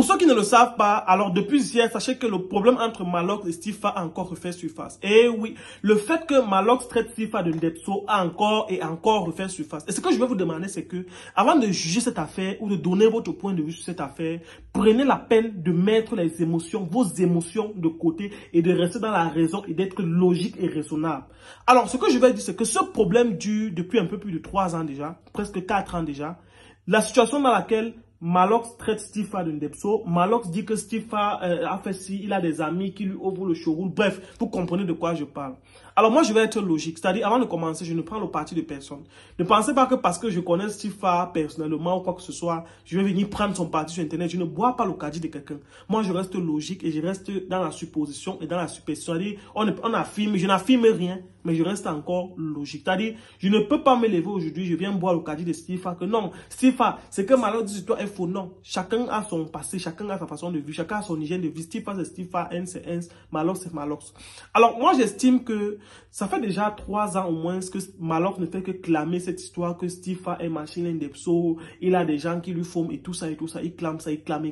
ceux qui ne le savent pas, alors depuis hier, sachez que le problème entre Malox et Stifa a encore refait surface. Et oui, le fait que Malox traite Stifa de Ndepso a encore et encore refait surface. Et ce que je vais vous demander, c'est que, avant de juger cette affaire ou de donner votre point de vue sur cette affaire, prenez la peine de mettre les émotions, vos émotions de côté et de rester dans la raison et d'être logique et raisonnable. Alors, ce que je vais dire, c'est que ce problème dure depuis un peu plus de 3 ans déjà, presque 4 ans déjà. La situation dans laquelle Malox traite Stifa de Ndepso. Malox dit que Stifa a fait ci, il a des amis qui lui ouvrent le showroom. Bref, vous comprenez de quoi je parle. Alors moi, je vais être logique. C'est-à-dire, avant de commencer, je ne prends le parti de personne. Ne pensez pas que parce que je connais Stifa personnellement ou quoi que ce soit, je vais venir prendre son parti sur Internet. Je ne bois pas le caddie de quelqu'un. Moi, je reste logique et je reste dans la supposition et dans la supposition. C'est-à-dire, on affirme, je n'affirme rien, mais je reste encore logique. C'est-à-dire, je ne peux pas me lever aujourd'hui, je viens boire le caddie de Stifa, que non, Stifa, c'est que Malox dit sur toi est faux. Non, chacun a son passé, chacun a sa façon de vivre, chacun a son hygiène de vie. Stifa, c'est Stifa, N, c'est N, Malox, c'est Malox. Alors, moi, j'estime que ça fait déjà 3 ans au moins que Malox ne fait que clamer cette histoire que Stifa est machine Ndepso, il a des gens qui lui font et tout ça et tout ça. Il clame ça, il clame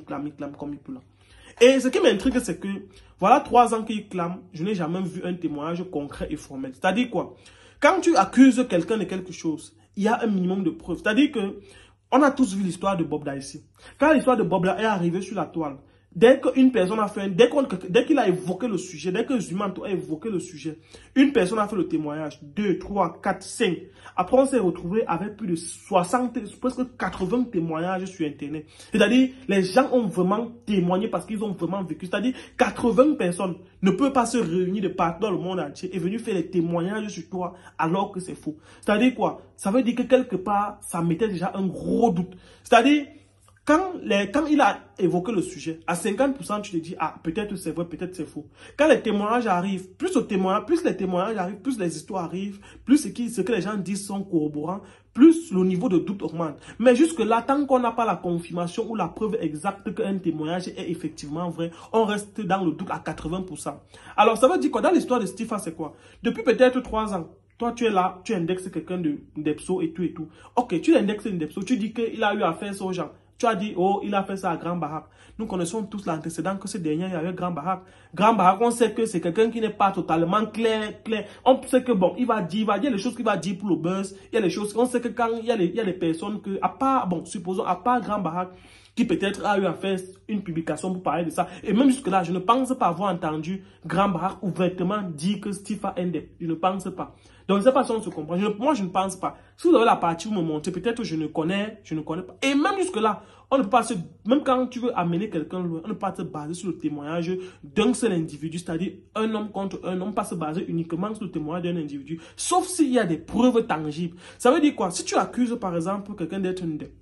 comme il peut là. Et ce qui m'intrigue, c'est que, voilà 3 ans qu'il clame, je n'ai jamais vu un témoignage concret et formel. C'est-à-dire quoi? Quand tu accuses quelqu'un de quelque chose, il y a un minimum de preuves. C'est-à-dire que, on a tous vu l'histoire de Bob Dicey. Quand l'histoire de Bob est arrivée sur la toile, dès qu'une personne a fait, dès qu'il a évoqué le sujet, dès que Zumanto a évoqué le sujet, une personne a fait le témoignage, 2, 3, 4, 5. Après, on s'est retrouvé avec plus de 60, presque 80 témoignages sur Internet. C'est-à-dire, les gens ont vraiment témoigné parce qu'ils ont vraiment vécu. C'est-à-dire, 80 personnes ne peuvent pas se réunir de partout dans le monde entier et venir faire des témoignages sur toi alors que c'est faux. C'est-à-dire quoi? Ça veut dire que quelque part, ça mettait déjà un gros doute. C'est-à-dire, quand il a évoqué le sujet, à 50%, tu te dis, ah, peut-être c'est vrai, peut-être c'est faux. Quand les témoignages arrivent, plus les témoignages arrivent, plus les histoires arrivent, plus ce que les gens disent sont corroborants, plus le niveau de doute augmente. Mais jusque-là, tant qu'on n'a pas la confirmation ou la preuve exacte qu'un témoignage est effectivement vrai, on reste dans le doute à 80%. Alors, ça veut dire quoi? Dans l'histoire de Stifa, c'est quoi? Depuis peut-être 3 ans, toi, tu es là, tu indexes quelqu'un de Ndepso et tout et tout. Ok, tu indexes Ndepso, tu dis qu'il a eu affaire aux gens. Tu as dit, oh, il a fait ça à Grand Barak. Nous connaissons tous l'antécédent que ce dernier, il y avait Grand Barak. Grand Barak, on sait que c'est quelqu'un qui n'est pas totalement clair. On sait que bon, il va dire les choses qu'il va dire pour le buzz. Il y a les choses, on sait que quand il y a les personnes que, à part, bon, supposons, à part Grand Barak, qui peut-être a eu à faire une publication pour parler de ça. Et même jusque-là, je ne pense pas avoir entendu Grand Barak ouvertement dire que Stifa Ndep. Je ne pense pas. Donc, je ne sais pas si on se comprend. Moi, je ne pense pas. Si vous avez la partie où me montez, peut-être je ne connais pas. Et même jusque-là, on ne peut pas même quand tu veux amener quelqu'un loin, on ne peut pas se baser sur le témoignage d'un seul individu, c'est-à-dire un homme contre un homme, pas se baser uniquement sur le témoignage d'un individu, sauf s'il y a des preuves tangibles. Ça veut dire quoi? Si tu accuses, par exemple, quelqu'un d'être une Ndep,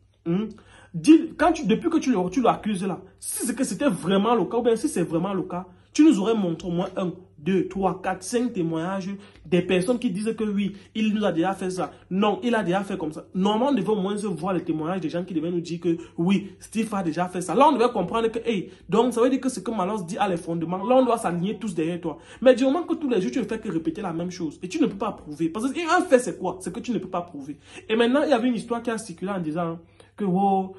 depuis que tu l'accuses là, si c'est que c'était vraiment le cas, ou bien si c'est vraiment le cas, tu nous aurais montré au moins 1, 2, 3, 4, 5 témoignages des personnes qui disent que oui, il nous a déjà fait ça. Non, il a déjà fait comme ça. Normalement, on devait au moins voir les témoignages des gens qui devaient nous dire que oui, Steve a déjà fait ça. Là, on devait comprendre que, hey, donc ça veut dire que ce que Malox dit a les fondements. Là, on doit s'aligner tous derrière toi. Mais du moment que tous les jours, tu ne fais que répéter la même chose et tu ne peux pas prouver. Parce qu'un fait, c'est quoi? C'est que tu ne peux pas prouver. Et maintenant, il y avait une histoire qui a circulé en disant que quand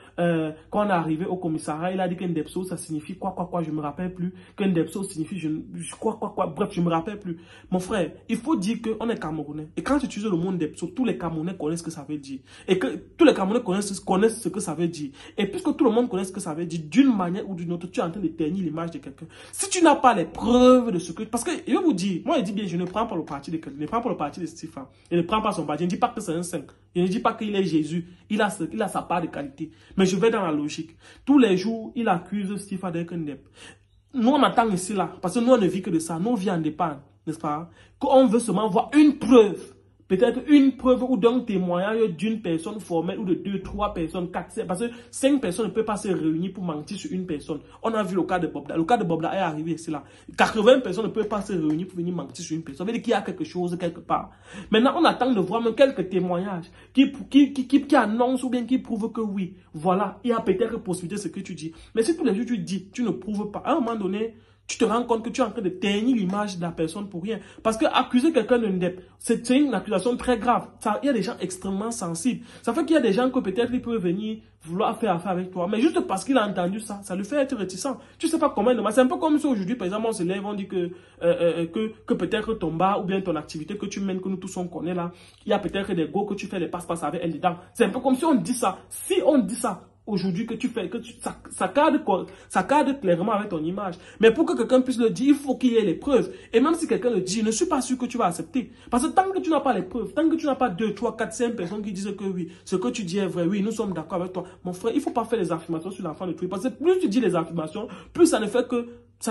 on est arrivé au commissariat, il a dit que Ndepso, ça signifie quoi, je me rappelle plus. Que Ndepso signifie bref, je me rappelle plus. Mon frère, il faut dire qu'on est Camerounais. Et quand tu utilises le mot Ndepso, tous les Camerounais connaissent ce que ça veut dire. Et que tous les Camerounais connaissent ce que ça veut dire. Et puisque tout le monde connaît ce que ça veut dire, d'une manière ou d'une autre, tu es en train de ternir l'image de quelqu'un. Si tu n'as pas les preuves de ce que... Parce que, je vais vous dire, moi, je dis bien, je ne prends pas le parti de quelqu'un. Je ne prends pas le parti de Stifa. Je ne prends pas son parti. Je ne dis pas que c'est un saint. Je ne dis pas qu'il est Jésus. Il a sa part de qualité. Mais je vais dans la logique. Tous les jours, il accuse Stifa d'être Ndep. Nous, on attend ici là, parce que nous, on ne vit que de ça. Nous, on vit en dépend, n'est-ce pas? Qu'on veut seulement voir une preuve. Peut-être une preuve ou d'un témoignage d'une personne formelle ou de 2, 3 personnes, 4, parce que 5 personnes ne peuvent pas se réunir pour mentir sur une personne. On a vu le cas de Bobda. Le cas de Bobda est arrivé ici là. 80 personnes ne peuvent pas se réunir pour venir mentir sur une personne. Ça veut dire qu'il y a quelque chose quelque part. Maintenant, on attend de voir même quelques témoignages qui annoncent ou bien qui prouvent que oui, voilà, il y a peut-être possibilité de ce que tu dis. Mais si tous les jours tu dis, tu ne prouves pas, à un moment donné, tu te rends compte que tu es en train de ternir l'image de la personne pour rien. Parce que accuser quelqu'un de NDEP, c'est une accusation très grave. Il y a des gens extrêmement sensibles. Ça fait qu'il y a des gens que peut-être ils peuvent venir vouloir faire affaire avec toi. Mais juste parce qu'il a entendu ça, ça lui fait être réticent. Tu sais pas comment il demande. C'est un peu comme si aujourd'hui, par exemple, on se lève, on dit que peut-être ton bar ou bien ton activité que tu mènes, que nous tous on connaît là, il y a peut-être des go que tu fais des passe-passe avec elle dedans. C'est un peu comme si on dit ça. Si on dit ça, aujourd'hui que tu fais, ça cadre clairement avec ton image. Mais pour que quelqu'un puisse le dire, il faut qu'il y ait les preuves. Et même si quelqu'un le dit, je ne suis pas sûr que tu vas accepter. Parce que tant que tu n'as pas les preuves, tant que tu n'as pas 2, 3, 4, 5 personnes qui disent que oui, ce que tu dis est vrai, oui, nous sommes d'accord avec toi. Mon frère, il ne faut pas faire les affirmations sur l'enfant de Twitter. Parce que plus tu dis les affirmations, plus ça ne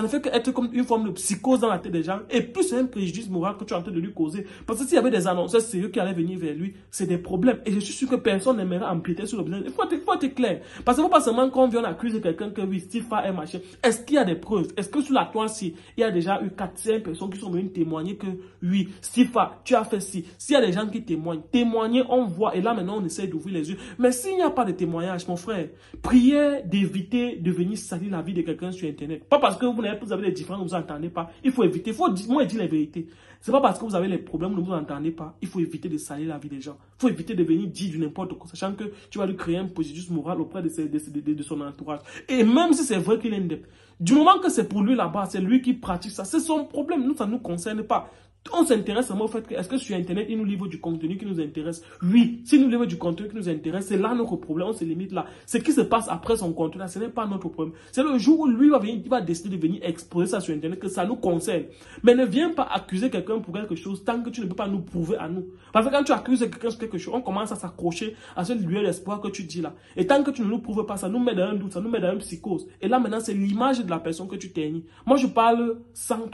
fait qu'être comme une forme de psychose dans la tête des gens. Et plus c'est un préjudice moral que tu es en train de lui causer. Parce que s'il y avait des annonceurs sérieux qui allaient venir vers lui, c'est des problèmes. Et je suis sûr que personne n'aimerait empiéter sur le business. Il faut être clair. Parce que pas seulement quand on vient accuser quelqu'un que oui, Steve est machin. Est-ce qu'il y a des preuves? Est-ce que sur la toile, il y a déjà eu 4-5 personnes qui sont venues témoigner que oui, Steve, tu as fait ci. S'il y a des gens qui témoigner, on voit. Et là, maintenant, on essaie d'ouvrir les yeux. Mais s'il n'y a pas de témoignage, mon frère, priez d'éviter de venir salir la vie de quelqu'un sur Internet. Pas parce que vous avez des différences, vous n'entendez pas. Il faut éviter. Il faut moi dire la vérité. C'est pas parce que vous avez les problèmes, vous n'entendez pas. Il faut éviter de salir la vie des gens. Il faut éviter de venir dire du n'importe quoi, sachant que tu vas lui créer un préjudice moral auprès de son entourage. Et même si c'est vrai qu'il est indépendant, du moment que c'est pour lui là-bas, c'est lui qui pratique ça, c'est son problème. Nous, ça ne nous concerne pas. On s'intéresse seulement au fait que, est-ce que sur Internet, il nous livre du contenu qui nous intéresse? Oui, s'il nous livre du contenu qui nous intéresse, c'est là notre problème, on se limite là. Ce qui se passe après son contenu là, ce n'est pas notre problème. C'est le jour où lui il va décider de venir exposer ça sur Internet que ça nous concerne. Mais ne viens pas accuser quelqu'un pour quelque chose tant que tu ne peux pas nous prouver à nous. Parce que quand tu accuses quelqu'un sur quelque chose, on commence à s'accrocher à cette lueur d'espoir que tu dis là. Et tant que tu ne nous prouves pas, ça nous met dans un doute, ça nous met dans une psychose. Et là maintenant, c'est l'image de la personne que tu ternis. Moi, je parle sans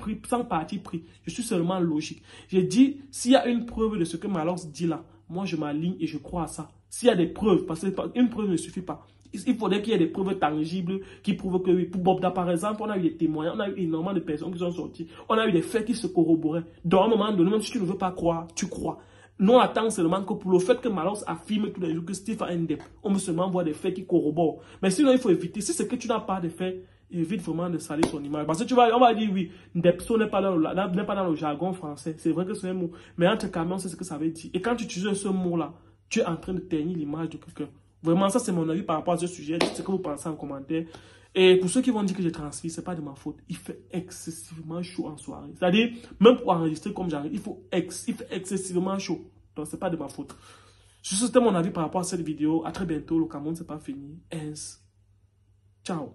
parti pris. Je suis seulement logique. J'ai dit, s'il y a une preuve de ce que Malox dit là, moi je m'aligne et je crois à ça. S'il y a des preuves, parce qu'une preuve ne suffit pas. Il faudrait qu'il y ait des preuves tangibles qui prouvent que oui. Pour Bobda, par exemple, on a eu des témoignages, on a eu énormément de personnes qui sont sorties. On a eu des faits qui se corroboraient. Dans un moment donné, même si tu ne veux pas croire, tu crois. Non, attends seulement que pour le fait que Malox affirme tous les jours que Steve a un dep, on peut seulement voir des faits qui corroborent. Mais sinon, il faut éviter. Si c'est que tu n'as pas de faits, évite vraiment de salir son image. Parce que on va dire oui, Ndepso n'est pas dans le jargon français. C'est vrai que c'est un mot. Mais entre camions, c'est ce que ça veut dire. Et quand tu utilises ce mot-là, tu es en train de ternir l'image de quelqu'un. Vraiment, ça c'est mon avis par rapport à ce sujet. Dites ce que vous pensez en commentaire. Et pour ceux qui vont dire que j'ai transmis, c'est pas de ma faute. Il fait excessivement chaud en soirée. C'est-à-dire, même pour enregistrer comme j'arrive, il fait excessivement chaud. Donc, c'est pas de ma faute. C'était mon avis par rapport à cette vidéo. À très bientôt. Le Cameroun, c'est pas fini. Ciao.